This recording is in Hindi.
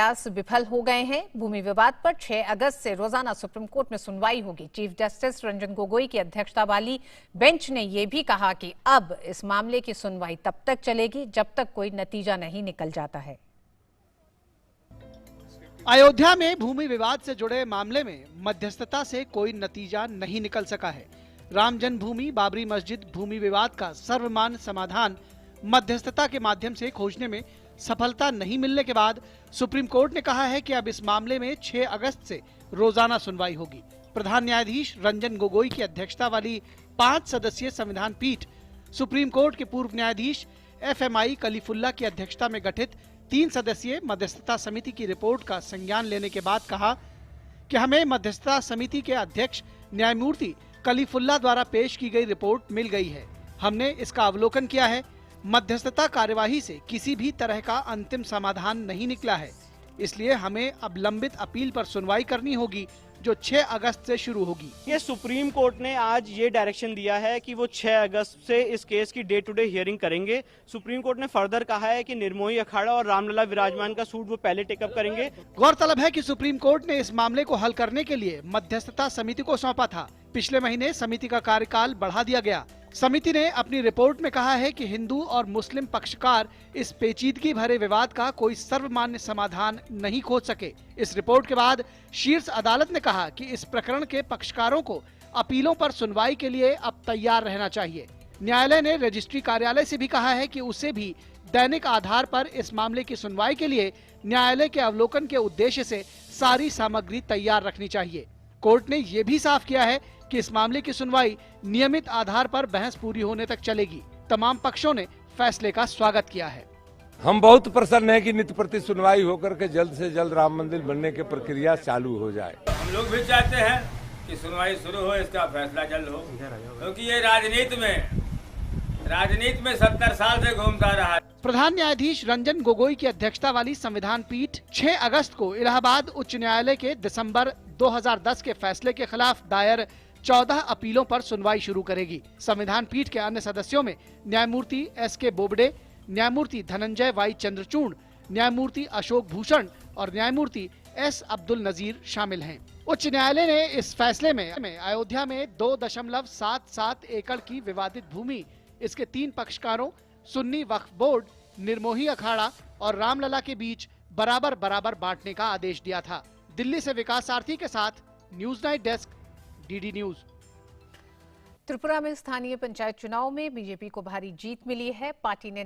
प्रयास विफल हो गए हैं। भूमि विवाद पर 6 अगस्त से रोजाना सुप्रीम कोर्ट में सुनवाई होगी। चीफ जस्टिस रंजन गोगोई की अध्यक्षता वाली बेंच ने यह भी कहा कि अब इस मामले की सुनवाई तब तक चलेगी जब तक कोई नतीजा नहीं निकल जाता है। अयोध्या में भूमि विवाद से जुड़े मामले में मध्यस्थता से कोई नतीजा नहीं निकल सका है। राम जन्मभूमि बाबरी मस्जिद भूमि विवाद का सर्वमान्य समाधान मध्यस्थता के माध्यम से खोजने में सफलता नहीं मिलने के बाद सुप्रीम कोर्ट ने कहा है कि अब इस मामले में 6 अगस्त से रोजाना सुनवाई होगी। प्रधान न्यायाधीश रंजन गोगोई की अध्यक्षता वाली 5 सदस्यीय संविधान पीठ सुप्रीम कोर्ट के पूर्व न्यायाधीश FMI कलीफुल्ला की अध्यक्षता में गठित 3 सदस्यीय मध्यस्थता समिति की रिपोर्ट का संज्ञान लेने के बाद कहा कि हमें मध्यस्थता समिति के अध्यक्ष न्यायमूर्ति कलीफुल्ला द्वारा पेश की गई रिपोर्ट मिल गई है। हमने इसका अवलोकन किया है। मध्यस्थता कार्यवाही से किसी भी तरह का अंतिम समाधान नहीं निकला है, इसलिए हमें अब लंबित अपील पर सुनवाई करनी होगी जो 6 अगस्त से शुरू होगी। ये सुप्रीम कोर्ट ने आज ये डायरेक्शन दिया है कि वो 6 अगस्त से इस केस की डे टू डे हियरिंग करेंगे। सुप्रीम कोर्ट ने फर्दर कहा है कि निर्मोही अखाड़ा और रामलला विराजमान का सूट वो पहले टेकअप करेंगे। गौरतलब है कि सुप्रीम कोर्ट ने इस मामले को हल करने के लिए मध्यस्थता समिति को सौंपा था। पिछले महीने समिति का कार्यकाल बढ़ा दिया गया। समिति ने अपनी रिपोर्ट में कहा है कि हिंदू और मुस्लिम पक्षकार इस पेचीदगी भरे विवाद का कोई सर्वमान्य समाधान नहीं खोज सके। इस रिपोर्ट के बाद शीर्ष अदालत ने कहा कि इस प्रकरण के पक्षकारों को अपीलों पर सुनवाई के लिए अब तैयार रहना चाहिए। न्यायालय ने रजिस्ट्री कार्यालय से भी कहा है कि उसे भी दैनिक आधार पर इस मामले की सुनवाई के लिए न्यायालय के अवलोकन के उद्देश्य से सारी सामग्री तैयार रखनी चाहिए। कोर्ट ने ये भी साफ किया है कि इस मामले की सुनवाई नियमित आधार पर बहस पूरी होने तक चलेगी। तमाम पक्षों ने फैसले का स्वागत किया है। हम बहुत प्रसन्न हैं कि नित्य प्रति सुनवाई होकर के जल्द से जल्द राम मंदिर बनने की प्रक्रिया चालू हो जाए। हम लोग भी चाहते हैं कि सुनवाई शुरू हो, इसका फैसला जल्द हो, क्योंकि ये राजनीति में 70 साल से घूमता रहा है। प्रधान न्यायाधीश रंजन गोगोई की अध्यक्षता वाली संविधान पीठ 6 अगस्त को इलाहाबाद उच्च न्यायालय के दिसंबर 2010 के फैसले के खिलाफ दायर 14 अपीलों पर सुनवाई शुरू करेगी। संविधान पीठ के अन्य सदस्यों में न्यायमूर्ति SK बोबडे, न्यायमूर्ति धनंजय वाई चंद्रचूड़, न्यायमूर्ति अशोक भूषण और न्यायमूर्ति S अब्दुल नजीर शामिल हैं। उच्च न्यायालय ने इस फैसले में अयोध्या में 2.77 एकड़ की विवादित भूमि इसके 3 पक्षकारों सुन्नी वक्फ बोर्ड, निर्मोही अखाड़ा और रामलला के बीच बराबर बांटने का आदेश दिया था। दिल्ली से विकास सारथी के साथ news night desk, DD news. Tripura में स्थानीय पंचायत चुनाव में बीजेपी को भारी जीत मिली है। पार्टी ने